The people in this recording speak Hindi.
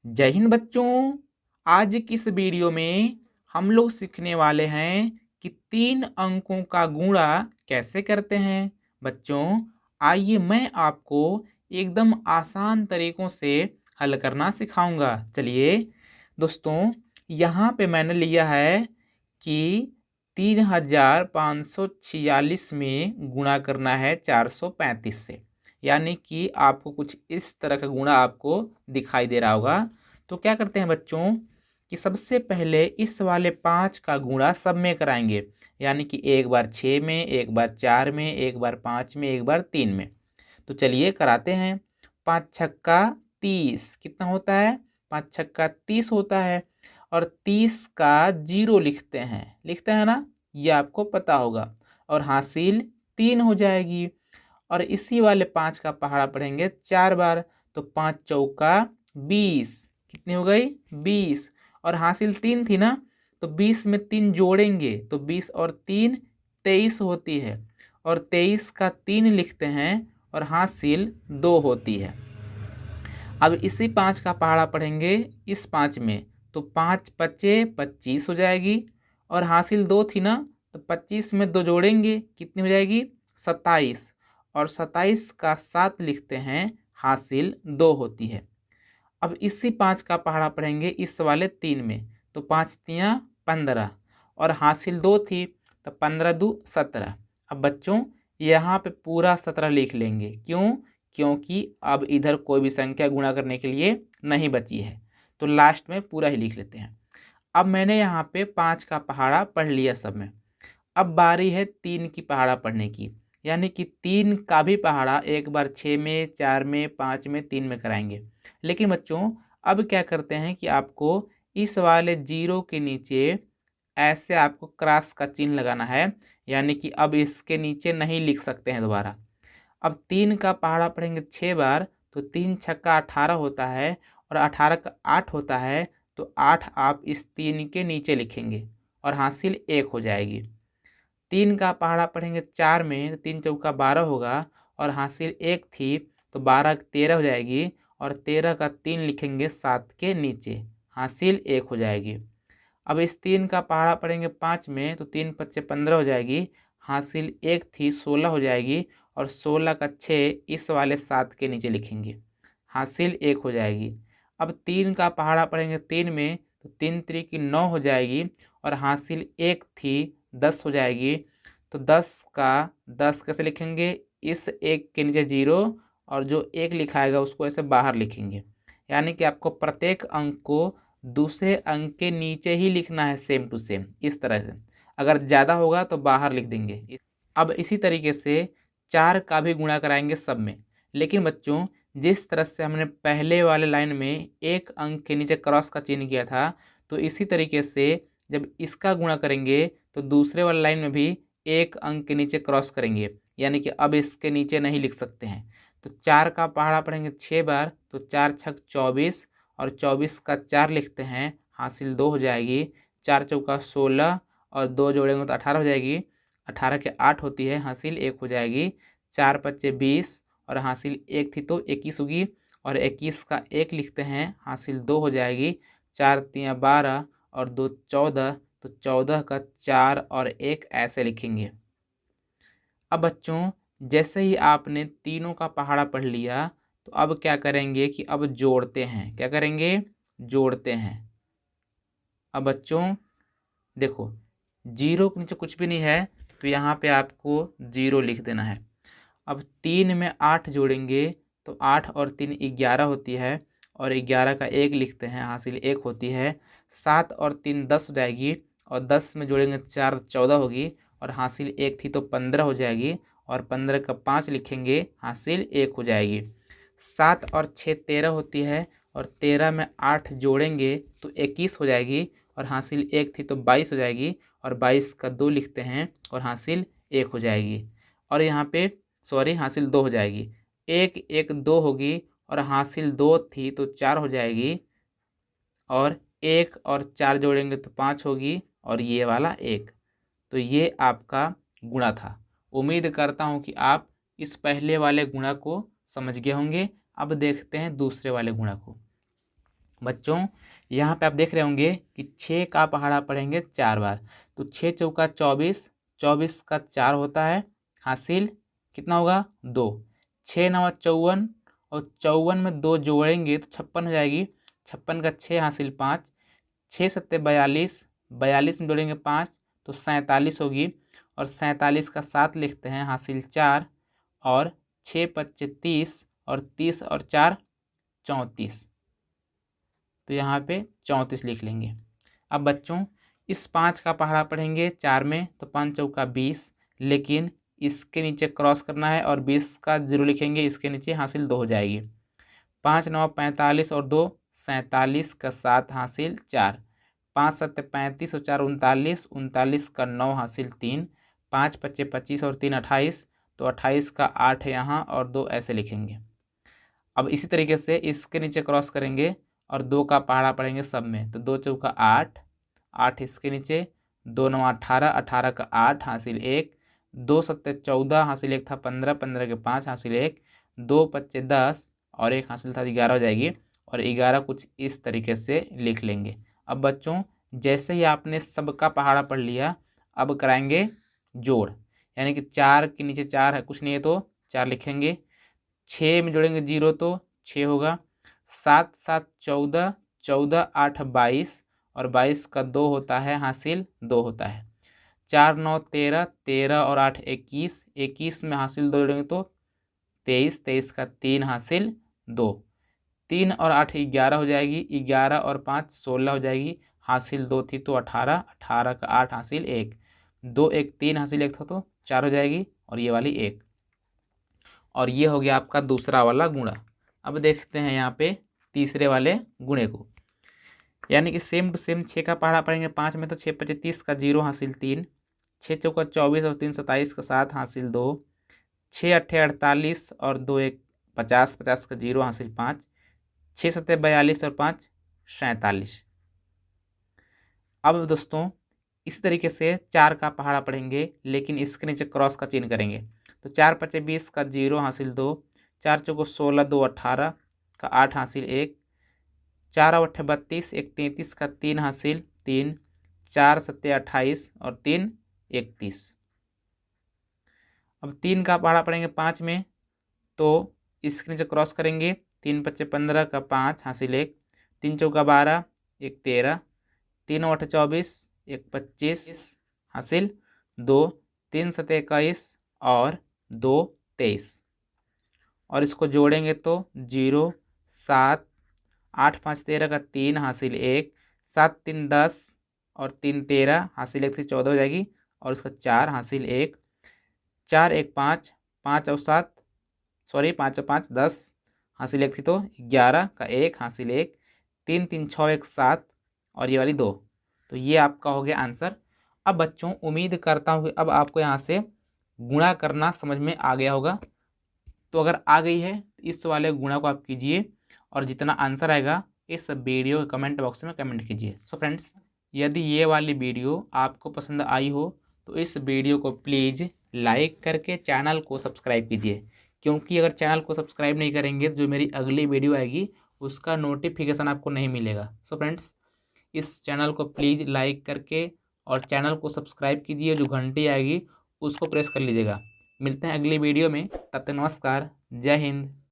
जय हिंद बच्चों। आज की इस वीडियो में हम लोग सीखने वाले हैं कि 3 अंकों का गुणा कैसे करते हैं। बच्चों, आइए मैं आपको एकदम आसान तरीकों से हल करना सिखाऊंगा। चलिए दोस्तों, यहाँ पे मैंने लिया है कि 3546 में गुणा करना है 435 से, यानी कि आपको कुछ इस तरह का गुणा आपको दिखाई दे रहा होगा। तो क्या करते हैं बच्चों कि सबसे पहले इस वाले 5 का गुणा सब में कराएंगे, यानी कि एक बार 6 में, एक बार 4 में, एक बार 5 में, एक बार 3 में। तो चलिए कराते हैं। 5 छक्का 30 कितना होता है? 5 छक्का 30 होता है। और 30 का 0 लिखते हैं ना, ये आपको पता होगा। और हासिल 3 हो जाएगी। और इसी वाले 5 का पहाड़ा पढ़ेंगे 4 बार, तो 5 चौका 20 कितनी हो गई? 20। और हासिल 3 थी ना, तो 20 में 3 जोड़ेंगे तो 20 और 3 23 होती है। और 23 का 3 लिखते हैं और हासिल 2 होती है। अब इसी 5 का पहाड़ा पढ़ेंगे इस 5 में, तो 5 पचे 25 हो जाएगी। और हासिल 2 थी ना, तो 25 में 2 जोड़ेंगे कितनी हो जाएगी? 27। और 27 का 7 लिखते हैं, हासिल 2 होती है। अब इसी 5 का पहाड़ा पढ़ेंगे इस वाले 3 में, तो 5 तियाँ 15 और हासिल 2 थी, तो 15 दू 17। अब बच्चों यहाँ पे पूरा 17 लिख लेंगे। क्यों? क्योंकि अब इधर कोई भी संख्या गुणा करने के लिए नहीं बची है, तो लास्ट में पूरा ही लिख लेते हैं। अब मैंने यहाँ पे 5 का पहाड़ा पढ़ लिया सब में। अब बारी है 3 की पहाड़ा पढ़ने की, यानी कि 3 का भी पहाड़ा एक बार 6 में, 4 में, 5 में, 3 में कराएंगे। लेकिन बच्चों अब क्या करते हैं कि आपको इस वाले 0 के नीचे ऐसे आपको क्रॉस का चिन्ह लगाना है, यानी कि अब इसके नीचे नहीं लिख सकते हैं दोबारा। अब 3 का पहाड़ा पढ़ेंगे 6 बार, तो 3 छक्का 18 होता है और 18 का 8 होता है, तो 8 आप इस 3 के नीचे लिखेंगे और हासिल 1 हो जाएगी। 3 का पहाड़ा पढ़ेंगे 4 में, तो 3 चौका 12 होगा और हासिल 1 थी, तो 12 13 हो जाएगी। और 13 का 3 लिखेंगे 7 के नीचे, हासिल 1 हो जाएगी। अब इस 3 का पहाड़ा पढ़ेंगे 5 में, तो 3 पच्चे 15 हो जाएगी, हासिल 1 थी 16 हो जाएगी। और 16 का 6 इस वाले 7 के नीचे लिखेंगे, हासिल 1 हो जाएगी। अब 3 का पहाड़ा पढ़ेंगे 3 में, तो 3 त्रिक 9 हो जाएगी और हासिल 1 थी 10 हो जाएगी। तो 10 का 10 कैसे लिखेंगे? इस 1 के नीचे 0 और जो 1 लिखाएगा उसको ऐसे बाहर लिखेंगे, यानी कि आपको प्रत्येक अंक को दूसरे अंक के नीचे ही लिखना है, सेम टू सेम इस तरह से। अगर ज़्यादा होगा तो बाहर लिख देंगे। अब इसी तरीके से 4 का भी गुणा कराएंगे सब में। लेकिन बच्चों जिस तरह से हमने पहले वाले लाइन में एक अंक के नीचे क्रॉस का चिन्ह किया था, तो इसी तरीके से जब इसका गुणा करेंगे तो दूसरे वाले लाइन में भी एक अंक के नीचे क्रॉस करेंगे, यानी कि अब इसके नीचे नहीं लिख सकते हैं। तो 4 का पहाड़ा पढ़ेंगे 6 बार, तो 4 छक 24 और 24 का 4 लिखते हैं, हासिल 2 हो जाएगी। 4 चौका 16 और 2 जोड़ेंगे तो 18 हो जाएगी। 18 के 8 होती है, हासिल 1 हो जाएगी। 4 पच्चे 20 और हासिल 1 थी तो 21 होगी। और 21 का 1 लिखते हैं, हासिल 2 हो जाएगी। 4 तियाँ 12 और 2 14, तो 14 का 4 और 1 ऐसे लिखेंगे। अब बच्चों जैसे ही आपने तीनों का पहाड़ा पढ़ लिया, तो अब क्या करेंगे कि अब जोड़ते हैं। क्या करेंगे? जोड़ते हैं। अब बच्चों देखो, 0 के नीचे कुछ भी नहीं है, तो यहाँ पे आपको 0 लिख देना है। अब 3 में 8 जोड़ेंगे, तो 8 और 3 11 होती है और 11 का 1 लिखते हैं, हासिल 1 होती है। 7 और 3 10 हो जाएगी और 10 में जोड़ेंगे 4 14 होगी और हासिल 1 थी तो 15 हो जाएगी। और 15 का 5 लिखेंगे, हासिल 1 हो जाएगी। 7 और 6 13 होती है और 13 में 8 जोड़ेंगे तो 21 हो जाएगी और हासिल 1 थी तो 22 हो जाएगी। और 22 का 2 लिखते हैं और हासिल 1 हो जाएगी। और यहाँ पे सॉरी, हासिल 2 हो जाएगी। 1 1 2 होगी और हासिल 2 थी तो 4 हो जाएगी। और 1 और 4 जोड़ेंगे तो 5 होगी और ये वाला 1। तो ये आपका गुणा था। उम्मीद करता हूँ कि आप इस पहले वाले गुणा को समझ गए होंगे। अब देखते हैं दूसरे वाले गुणा को। बच्चों यहाँ पे आप देख रहे होंगे कि 6 का पहाड़ा पढ़ेंगे 4 बार, तो 6 चौका 24, 24 का 4 होता है, हासिल कितना होगा 2, 6 नवा 54 और 54 में 2 जोड़ेंगे तो 56 हो जाएगी, 56 का 6 हासिल 5, 6 सत्ते 42, 42 में जोड़ेंगे 5 तो 47 होगी, और 47 का 7 लिखते हैं, हासिल 4, और 6 पच्चे 30 और 30 और 4 34, तो यहाँ पे 34 लिख लेंगे। अब बच्चों इस 5 का पहाड़ा पढ़ेंगे 4 में तो 5 चौका 20, लेकिन इसके नीचे क्रॉस करना है और 20 का 0 लिखेंगे, इसके नीचे हासिल 2 हो जाएगी, 5 9 45 और 2 47 का 7 हासिल 4, 5 7 35 और 4 39, 39 का 9 हासिल 3, 5 पच्चे 25 और 3 28, तो 28 का 8 है यहाँ और 2 ऐसे लिखेंगे। अब इसी तरीके से इसके नीचे क्रॉस करेंगे और 2 का पहाड़ा पढ़ेंगे सब में, तो 2 चौका 8, 8 इसके नीचे, 2 9 18, 18 का 8 हासिल 1, 2 सत्ते 14 हासिल 1 था 15, 15 के 5 हासिल 1, 2 पच्चे 10 और 1 हासिल था 11 हो जाएगी, और 11 कुछ इस तरीके से लिख लेंगे। अब बच्चों जैसे ही आपने सबका पहाड़ा पढ़ लिया, अब कराएंगे जोड़, यानी कि 4 के नीचे 4 है, कुछ नहीं है तो 4 लिखेंगे, 6 में जोड़ेंगे 0 तो 6 होगा, 7 7 14, 14 8 22 और 22 का 2 होता है, हासिल 2 होता है, 4 9 13, 13 और 8 21, 21 में हासिल 2 जोड़ेंगे तो 23, 23 का 3 हासिल 2, 3 और 8 11 हो जाएगी, 11 और 5 16 हो जाएगी, हासिल 2 थी तो 18, 18 का 8 हासिल 1, 2 1 3 हासिल 1 था तो 4 हो जाएगी, और ये वाली 1, और ये हो गया आपका दूसरा वाला गुणा। अब देखते हैं यहाँ पे तीसरे वाले गुणे को, यानी कि सेम टू सेम 6 का पहाड़ा पढ़ेंगे 5 में, तो 6 पच्चे 30 का 0 हासिल 3, 6 चौका 24 और 3 27 का 7 हासिल 2, 6 अट्ठे 48 और 2 1 50, 50 का 0 हासिल 5, 6 सत्ते 42 और 5 47। अब दोस्तों इसी तरीके से 4 का पहाड़ा पढ़ेंगे, लेकिन इसके नीचे क्रॉस का चिन्ह करेंगे, तो 4 पच्चे 20 का 0 हासिल 2, 4 चौको 16, 2 18 का 8 हासिल 1, 4 अट्ठे 32, 1 33 का 3 हासिल 3, 4 सत्ते 28 और 3 31। अब 3 का पहाड़ा पढ़ेंगे 5 में, तो इसके नीचे क्रॉस करेंगे, 3 पच्चे 15 का 5 हासिल 1, 3 चौका 12, 1 13, 3 अट्ठे 24, 1 25 हासिल 2, 3 सत्ते 21 और 2 23, और इसको जोड़ेंगे तो 0 7 8 5 13 का 3 हासिल 1, 7 3 10 और 3 13 हासिल 1 थी 14 हो जाएगी, और इसका 4 हासिल 1, 4 1 5, 5 और 7 सॉरी 5 और 5 10 हासिल 1 थी तो 11 का 1 हासिल 1, 3 3 6 1 7 और ये वाली 2, तो ये आपका हो गया आंसर। अब बच्चों उम्मीद करता हूँ कि अब आपको यहाँ से गुणा करना समझ में आ गया होगा, तो अगर आ गई है तो इस वाले गुणा को आप कीजिए, और जितना आंसर आएगा इस वीडियो के कमेंट बॉक्स में कमेंट कीजिए। सो फ्रेंड्स यदि ये वाली वीडियो आपको पसंद आई हो तो इस वीडियो को प्लीज़ लाइक करके चैनल को सब्सक्राइब कीजिए, क्योंकि अगर चैनल को सब्सक्राइब नहीं करेंगे तो जो मेरी अगली वीडियो आएगी उसका नोटिफिकेशन आपको नहीं मिलेगा। सो फ्रेंड्स इस चैनल को प्लीज़ लाइक करके और चैनल को सब्सक्राइब कीजिए, जो घंटी आएगी उसको प्रेस कर लीजिएगा। मिलते हैं अगली वीडियो में, तब तक नमस्कार, जय हिंद।